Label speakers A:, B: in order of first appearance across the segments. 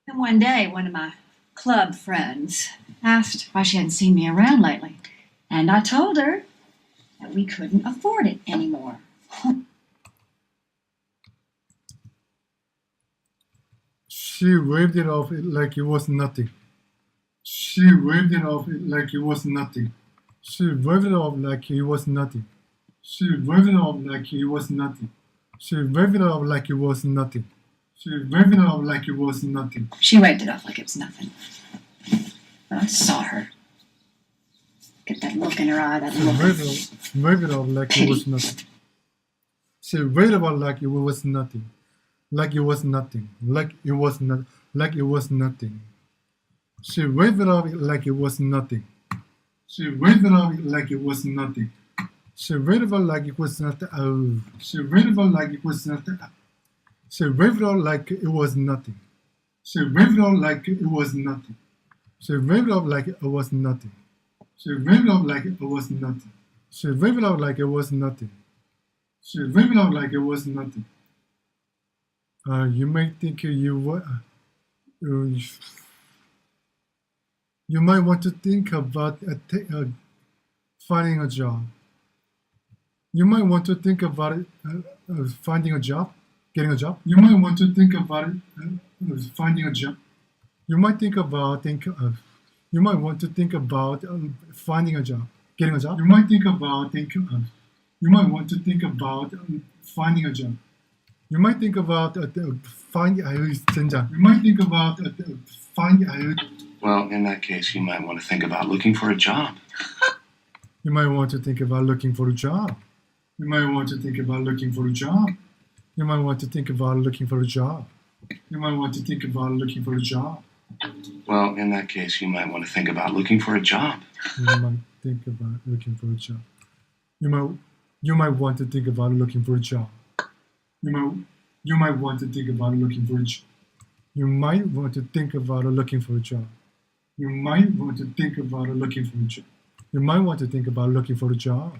A: And one day, one of my club friends asked why she hadn't seen me around lately. And I told her that we couldn't afford it anymore.
B: She waved it off like it was nothing. She waved it off like it was nothing. She waved it off like it was nothing. She waved it off like it was nothing. She waved it off like it was nothing. She waved it off like it was nothing.
A: She waved it off like it was nothing. But I saw her. Get that look in her eye, that look.
B: Waved it off like it was nothing. She waved it off like it was nothing. Like it was nothing. Like it was not. Like it was nothing. She waved it off like it was nothing. She waved it off like it was nothing. She waved it off like it was nothing. Oh. She waved it off like it was nothing. She waved it off like it was nothing. She waved it off like it was nothing. She waved it off like it was nothing. She waved it off like it was nothing. She waved it off like it was nothing. She waved it off like it was nothing. You might think you might want to think about finding a job. You might want to think about finding a job, getting a job. You might want to think about finding a job. You might think about you might want to think about finding a job, getting a job. You might think about you might want to think about finding a job. You might think about finding. You might think about finding.
C: Well, in that case, you might want to think about looking for a job.
B: You might want to think about looking for a job. You might want to think about looking for a job. You might want to think about looking for a job. You might want to think about looking for a job.
C: Well, in that case, you might want to think about looking for a job.
B: You might think about looking for a job. You might want to think about looking for a job. You might want to think about looking for a job. You might want to think about looking for a job. You might want to think about looking for a job. You might want to think about looking for a job.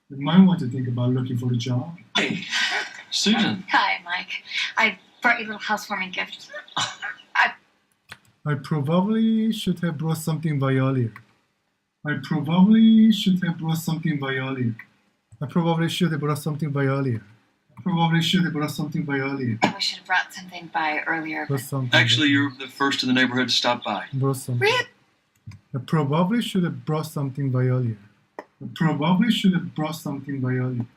B: You might want to think about looking for a job.
C: Hey, Susan.
A: Hi, Mike. I brought you a little housewarming gift.
B: I probably should have brought something by earlier. I probably should have brought something by earlier. I probably should have brought something by earlier. I probably should have brought something by earlier.
A: We should have brought something by earlier.
C: Actually, you're the first in the neighborhood to stop by.
B: Brought something.
A: Really?
B: I probably should have brought something by earlier. I probably should have brought something by earlier.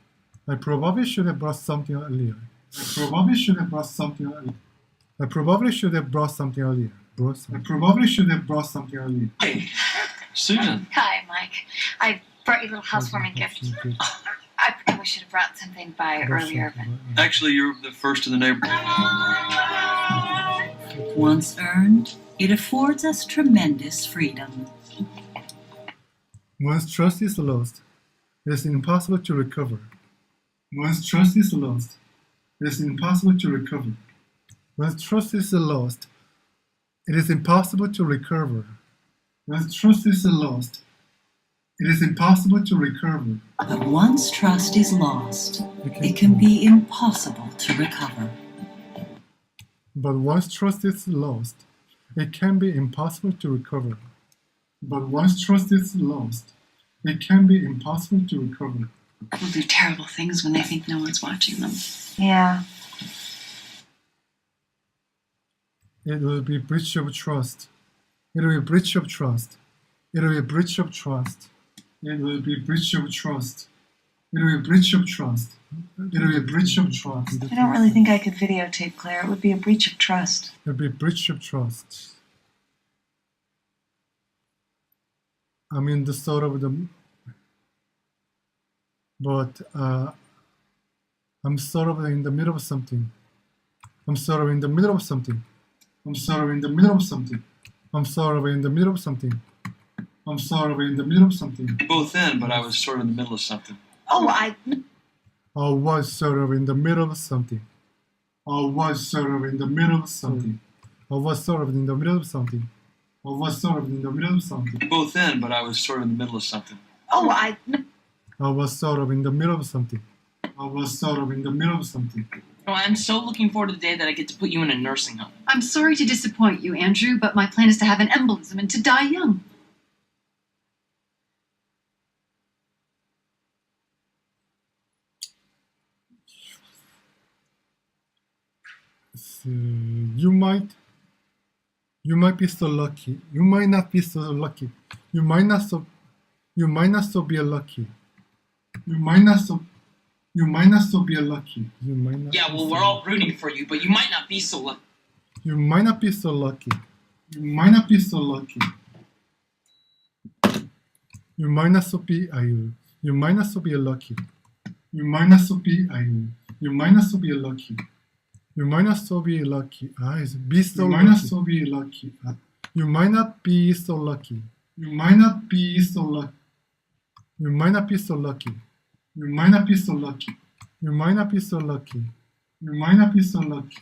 B: I probably should have brought something earlier. I probably should have brought something earlier. I probably should have brought something earlier. I probably should have brought something earlier.
C: Hey, Susan.
A: Hi, Mike. I brought you a little housewarming gift. I probably should have brought something by earlier. But...
C: Actually, you're the first in the neighborhood.
D: Once earned, it affords us tremendous freedom.
B: Once trust is lost, it is impossible to recover. Once trust is lost, it is impossible to recover. Once trust is lost, it is impossible to recover. Once trust is lost, it is impossible to recover.
D: But once trust is lost, it can be impossible to recover.
B: But once trust is lost, it can be impossible to recover. But once trust is lost, it can be impossible to recover.
A: People do terrible things when they think no one's watching them.
D: Yeah.
B: It will be breach of trust. It will be breach of trust. It will be breach of trust. It will be breach of trust. It will be breach of trust. It will be breach of trust.
E: I don't really think I could videotape Claire. It would be a breach of trust.
B: It will be breach of trust. I'm in the sort of the, but I'm sort of in the middle of something. I'm sort of in the middle of something. I'm sort of in the middle of something. I'm sort of in the middle of something. I'm sort of in the middle of something.
C: Both in, but I was sort of in the middle of something.
B: I was sort of in the middle of something. I was sort of in the middle of something. I was sort of in the middle of something. I was sort of in the middle of something.
C: Both in, but I was sort of in the middle of something.
B: I was sort of in the middle of something. I was sort of in the middle of something.
F: Oh, I'm so looking forward to the day that I get to put you in a nursing home.
A: I'm sorry to disappoint you, Andrew, but my plan is to have an embolism and to die young.
B: So, you might be so lucky. You might not be so lucky. You might not so be lucky. You might not so be lucky. You might not.
F: Yeah, well, we're all rooting for you, but you might not be so lucky.
B: You might not be so lucky. You might not be so lucky. You might not so be You might not so be lucky. You might not so be You might not so be lucky. You might not so be lucky. Be so lucky. You might not so be lucky. You might not be so lucky. You might not be so lucky. You might not be so lucky. You might not be so lucky. You might not be so lucky. You might not be so lucky.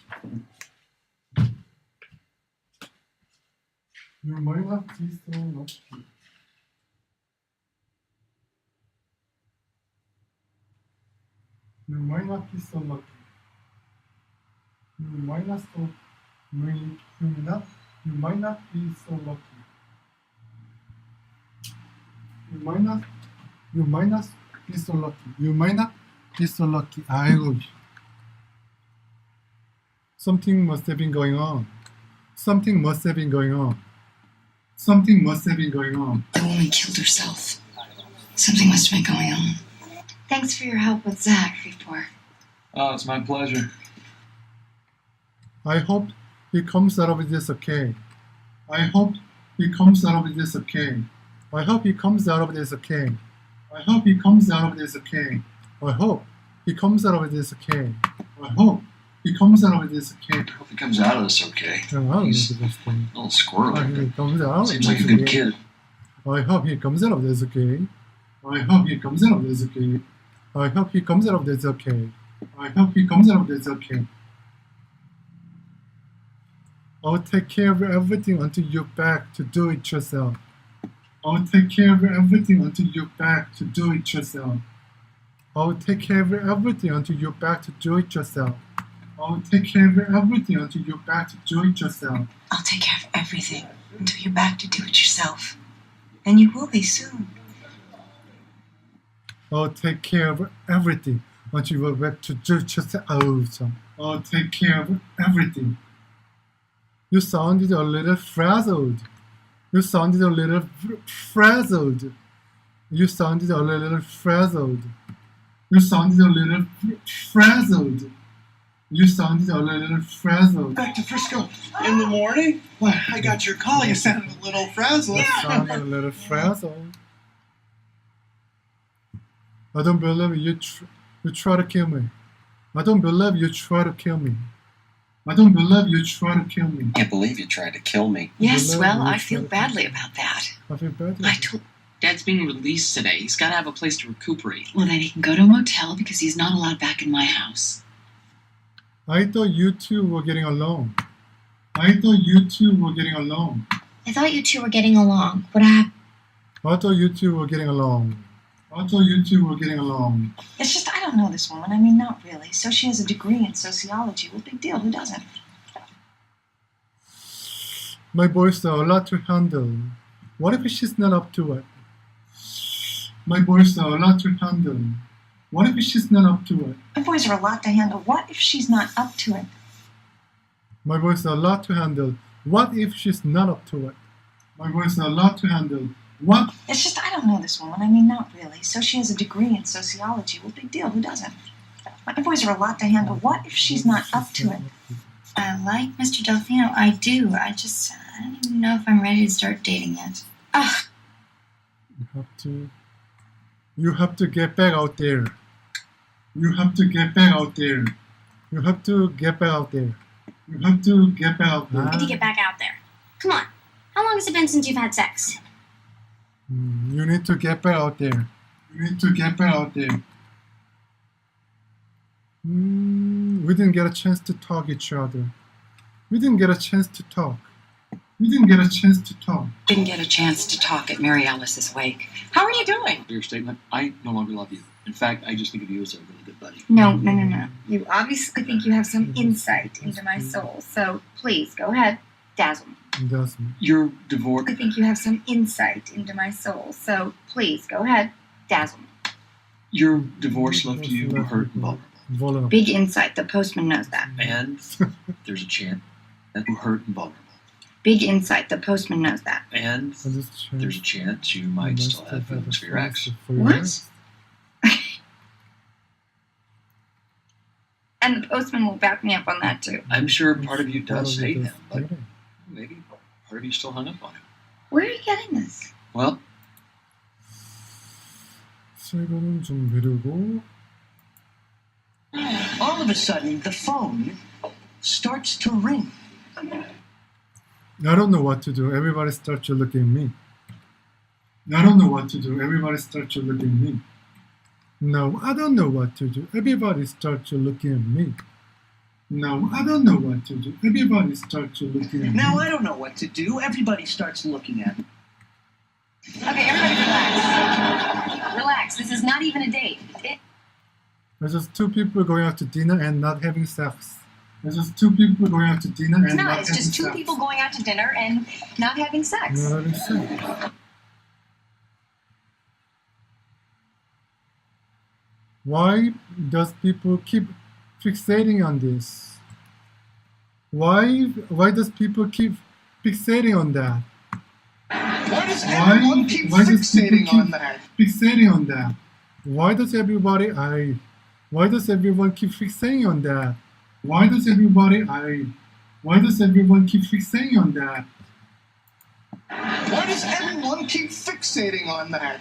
B: You might not be so lucky. You might not be so lucky. You might not so you might not be so lucky. You might not be so lucky. You might not be so lucky. 아이고. Something must have been going on. Something must have been going on. Something must have been going on.
D: The woman killed herself. Something must have been going on.
A: Thanks for your help with Zach before.
C: Oh, it's my pleasure.
B: I hope he comes out of this okay. I hope he comes out of this okay. I hope he comes out of this okay. I hope he comes out of this okay. I hope he comes out of this okay. I hope he comes out of this okay.
C: I hope he comes out of this okay. He's a little squirrely. Seems like a good kid.
B: I hope he comes out of this okay. I hope he comes out of this okay. I hope he comes out of this okay. I hope he comes out of this okay. I'll take care of everything until you're back to do it yourself. I'll take care of everything until you're back to do it yourself. I'll take care of everything until you're back to do it yourself. I'll take care of everything until you're back to do it yourself.
D: I'll take care of everything until you're back to do it yourself. And you will be soon.
B: I'll take care of everything until you're back to do it yourself. I'll take care of everything. You sounded a little frazzled. You sounded a little frazzled. You sounded a little frazzled. You sounded a little frazzled. You sounded a little frazzled.
G: Back to Frisco in the morning? Well, I got your call. You sounded a little frazzled.
B: You sounded a little frazzled. I don't believe you try to kill me. I don't believe you try to kill me. I don't believe you tried to kill me.
H: I can't believe you tried to kill me.
D: Yes, well, I feel badly about that.
B: I feel badly.
D: I told...
F: Dad's being released today. He's got to have a place to recuperate.
A: Well, then he can go to a motel because he's not allowed back in my house.
B: I thought you two were getting along. I thought you two were getting along.
I: I thought you two were getting along. What happened?
B: I thought you two were getting along. I thought you two were getting along.
E: It's just, I don't know this woman. I mean, not really. So she has a degree in sociology. Well, big deal. Who doesn't?
B: My boys are a lot to handle. What if she's not up to it? My boys are a lot to handle. What if she's not up to it?
E: My boys are a lot to handle. What if she's not up to it?
B: My boys are a lot to handle. What if she's not up to it? My boys are a lot to handle. What?
E: It's just, I don't know this woman. I mean, not really. So she has a degree in sociology. Well, big deal. Who doesn't? My boys are a lot to handle. What if she's not up to it?
I: I like Mr. Delfino. I do. I don't even know if I'm ready to start dating yet. Ugh.
B: You have to get back out there. You have to get back out there. You have to get back out there. You have to get back out there.
I: I need to get back out there. Come on. How long has it been since you've had sex?
B: You need to get back out there. You need to get back out there. We didn't get a chance to talk each other. We didn't get a chance to talk. We didn't get a chance to talk.
D: Didn't get a chance to talk at Mary Alice's wake. How are you doing?
C: Your statement, I no longer love you.
F: In fact, I just think of you as a really good buddy.
I: No. You obviously think you have some insight into my soul, so please, go ahead, dazzle me.
F: You're divorced.
I: I think you have some insight into my soul, so please, go ahead, dazzle me.
F: Your divorce left you hurt and vulnerable.
I: Big insight, the postman knows that.
F: And there's a chance that you hurt and vulnerable.
I: Big insight, the postman knows that.
F: And there's a chance you might still have feelings for your ex.
I: What? And the postman will back me up on that too.
F: I'm sure part of you does hate him, but maybe part of you still hung up on him.
I: Where are you getting this?
F: Well,
B: 실거는 좀 미루고.
G: All of a sudden, the phone starts to ring.
B: I don't know what to do. Everybody starts to look at me. I don't know what to do. Everybody starts to look at me. No, I don't know what to do. Everybody starts to look at me. No, I don't know what to do. Everybody starts to look at me.
G: Now I don't know what to do. Everybody starts looking at me.
E: Okay, everybody relax. Relax. This is not even a date.
B: There's just two people going out to dinner and not having sex. There's just two people going out to dinner and not having sex.
E: It's just two people going out to dinner and not having sex.
B: Not having sex. Why does people keep fixating on this? Why does people keep fixating on that?
G: Why does everyone keep fixating on that?
B: Fixating on that. Why does everyone keep fixating on that? Why does everyone keep fixating on that?
G: Why does everyone keep fixating on that?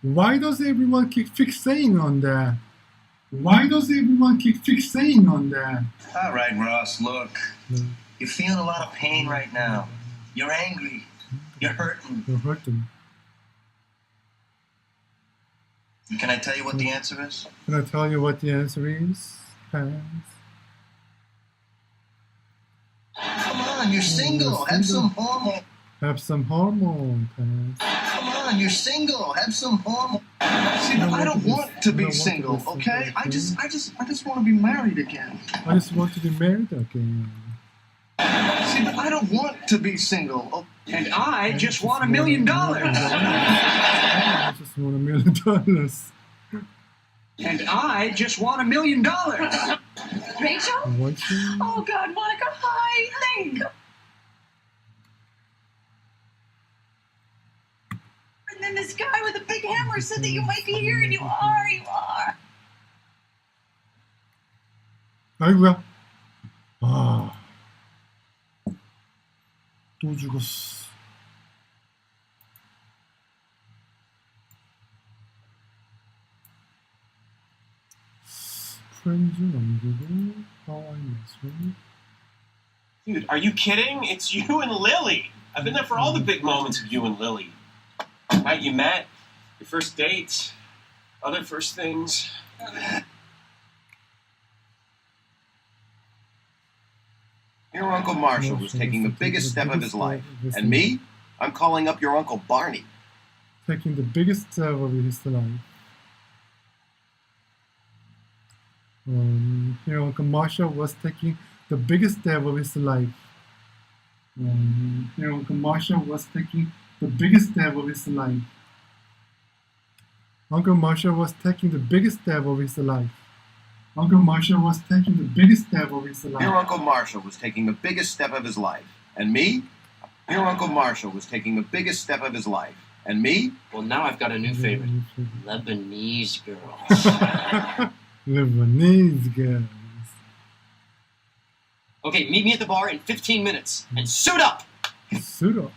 B: Why does everyone keep fixating on that? Why does everyone keep fixating on that?
H: All right, Ross, look. You're feeling a lot of pain right now. You're angry. You're hurting.
B: You're hurting.
H: Can I tell you what the answer is?
B: Can I tell you what the answer is? Pants.
H: Come on, you're single. Have some hormone.
B: Have some hormone, Pants.
H: Come on, you're single. Have some hormone.
G: See, I don't want to be single, okay? I just want to be married again.
B: I just want to be married again.
G: See, I don't want to be single. And I just want $1 million.
B: I just want $1 million.
G: And I just want $1 million.
E: Rachel? Oh, God, Monica, hi. Thank you. And then this guy with a big hammer said that you might be here, and you are.
B: 아이고야. 또 죽었어. 프렌즈 넘기고 How I Met You.
J: Dude, are you kidding? It's you and Lily. I've been there for all the big moments of you and Lily. Night you met, your first dates, other first things.
H: Your Uncle Marshall was taking the biggest step of his life. And me? I'm calling up your Uncle Barney.
B: Taking the biggest step of his life. Your Uncle Marshall was taking the biggest step of his life. Your Uncle Marshall was taking the biggest step of his life. Uncle Marshall was taking the biggest step of his life. Uncle Marshall was taking the biggest step of his life.
H: Your Uncle Marshall was taking the biggest step of his life. And me? Your Uncle Marshall was taking the biggest step of his life. And me?
F: Well, now I've got a new favorite. Lebanese girls.
B: Lebanese girls.
F: Okay, meet me at the bar in 15 minutes. And suit up!
B: Suit up.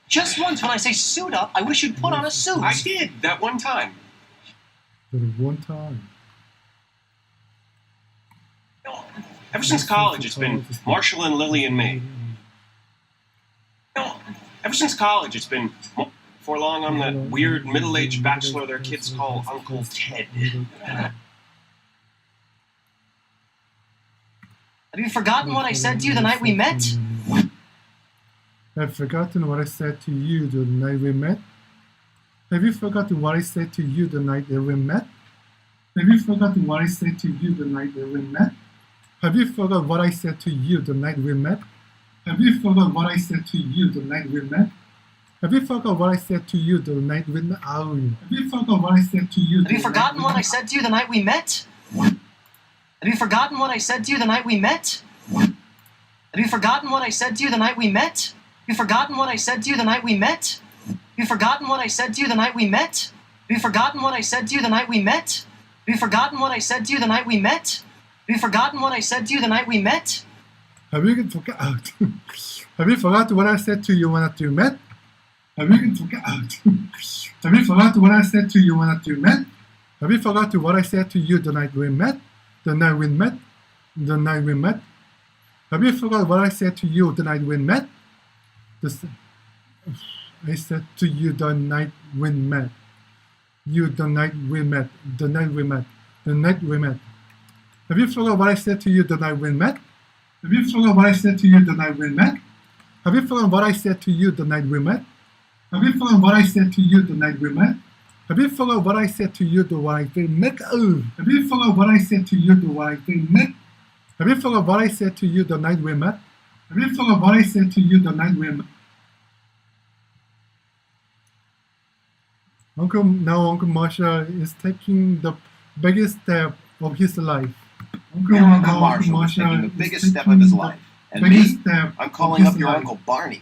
F: Just once when I say suit up, I wish you'd put on a suit.
J: I did, that one time.
B: That one time.
J: Ever since college, it's been Marshall and Lily and me. Ever since college, it's been... Before long, I'm that weird middle-aged bachelor their kids call Uncle Ted.
F: Have you forgotten what I said to you the night we met?
B: I've forgotten what I said to you the night we met. Have you forgotten what I said to you the night that we met? Have you forgotten what I said to you the night that we met? Have you forgotten what I said to you the night we met? Have you forgotten what I said to you the night we met? Have you forgotten what I said to you the night we met? Have you forgotten what I said to you?
K: Have you forgotten what I said to you the night we met? Have you forgotten what I said to you the night we met? Have you forgotten what I said to you the night we met? Have you forgotten what I said to you the night we met? Have you forgotten what I said to you the night we met? Have you forgotten what I said to you the night we met? Have you forgotten what I said to you the night we met? Have you forgotten what I said to you the night we met?
B: Have you forgotten what I said to you when you met? Have you forgotten what I said to you when you met? Have you forgotten what I said to you the night we met? The night we met? The night we met? Have you forgotten what I said to you the night we met? I said to you the night we met. You the night we met. The night we met. The night we met. Have you forgotten what I said to you the night we met? Have you forgotten what I said to you the night we met? Have you forgotten what I said to you the night we met? Have you forgotten what I said to you the night we met? Have you forgotten what I said to you the night we met? Have you forgotten what I said to you the night we met? Have you forgotten what I said to you the night we met? Have you forgotten what I said to you the night we met? Uncle Marshall is taking the biggest step of his life.
H: Uncle Marshall is taking the biggest step of his life. And me, I'm calling up your Uncle Barney.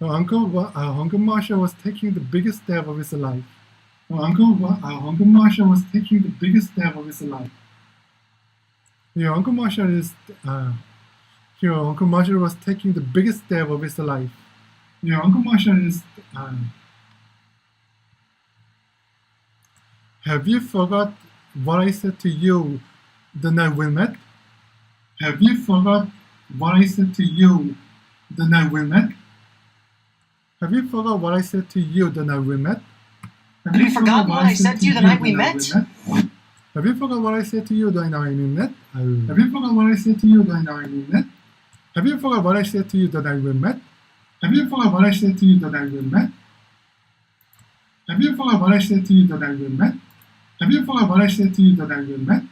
B: Uncle Marshall was taking the biggest step of his life. Uncle Marshall was taking the biggest step of his life. Yeah, Uncle Marshall was taking the biggest step of his life. Yeah, Uncle Marshall is. Have you forgot what I said to you the night we met? Have you forgot what I said to you the night we met? Have you forgot what I said to you the night we met?
K: Have you forgotten what I said to you the night we met?
B: Have you forgot what I said to you the night we met? Have you forgot what I said to you the night we met? Have you forgot what I said to you the night we met? Have you forgot what I said to you the night we met? Have you forgot what I said to you the night we met? Have you forgot what I said to you the night we met?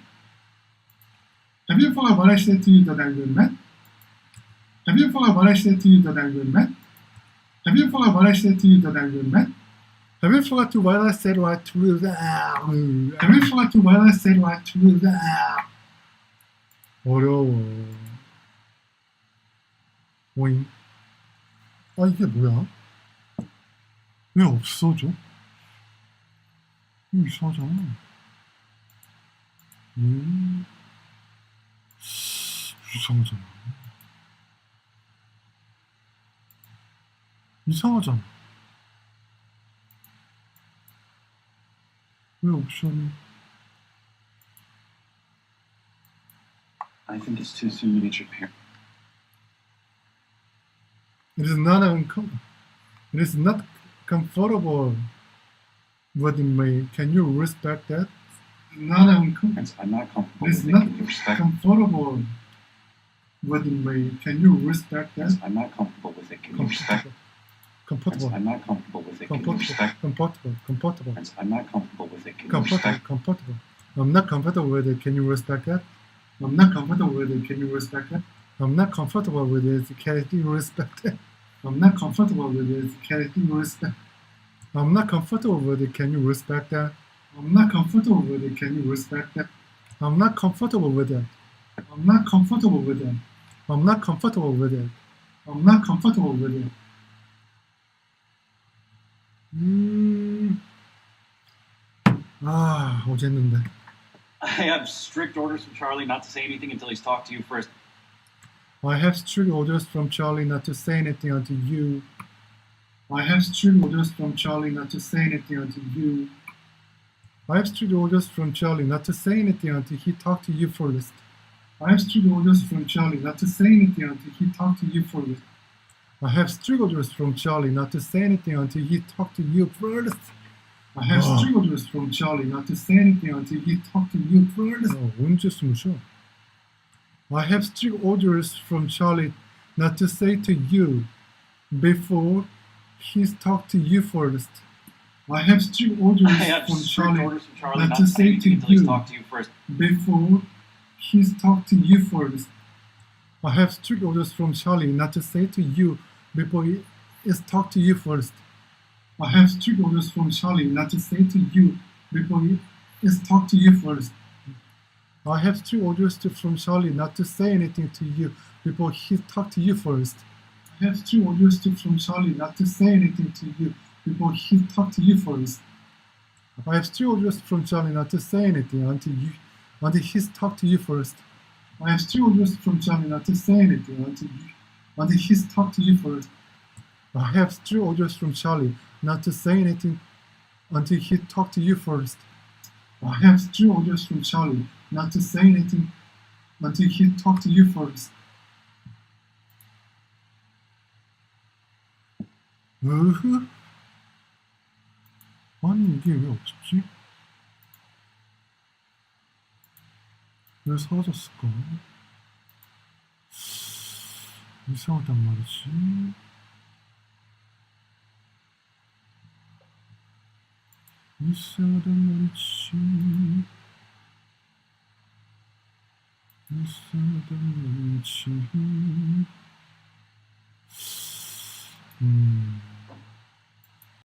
B: Have you forgot what I said to you the night we met? Have you forgot what I said to you the night we met? Have you forgot what I said to you the night we met? Have you forgot what I said right to that? Have you forgot what I said right to that? 어려워. 오잉. 아, 이게 뭐야? 왜 없어져? 이상하잖아. 이상하잖아. 이상하잖아. 왜 옵션이?
F: I think it's too soon to meet your parents.
B: It is not comfortable with me. Can you respect that?
F: I'm not comfortable
B: It is
F: with it.
B: not
F: Can you respect?
B: comfortable with me. Can you respect that?
F: I'm not comfortable with it. Can you respect?
B: Comfortable.
F: I'm not comfortable with it. Can you respect?
B: Comfortable.
F: I'm not comfortable with it. Can you respect?
B: Comfortable. I'm not comfortable with it. Can you respect that? I'm not comfortable with it. Can you respect that? I'm not comfortable with it. Can you respect that? I'm not comfortable with it. Can you respect? I'm not comfortable with it. Can you respect that? I'm not comfortable with it. Can you respect that? I'm not comfortable with it. I'm not comfortable with it. I'm not comfortable with it. I'm not comfortable with it. 어제 했는데.
F: I have strict orders from Charlie not to say anything until he's talked to you first.
B: I have strict orders from Charlie not to say anything until you. I have strict orders from Charlie not to say anything until you. I have strict orders from Charlie not to say anything until he talked to you first. I have strict orders from Charlie not to say anything until he talked to you first. I have strict orders from Charlie not to say anything until he talked to you first. I have strict orders from Charlie not to say anything until he talked to you first. 언제 숨을 쉬어? I have strict orders from Charlie not to say to you before he's talked to you first. I have strict orders
J: I have
B: from
J: strict
B: Charlie
J: orders from Charlie
B: not to say to
J: until he's
B: you
J: talked to you first.
B: before he's talked to you first. I have strict orders from Charlie not to say to you before he's talked to you first. I have strict orders from Charlie not to say to you before he's talked to you first. I have strict orders from Charlie not to say anything to you before he talked to you first. I have strict orders from Charlie not to say anything to you before he talked to you first. I have strict orders from Charlie not to say anything until he's talked to you first. I have strict orders from Charlie not to say anything until he's talked to you first. I have strict orders from Charlie not to say anything until he talked to you first. I have strict orders from Charlie not to say anything until he talked to you first. 으흐? 아니 이게 왜 없지? 왜 사라졌을까? 이상하단 말이지. 이상하단 말이지. 이상하단 말이지.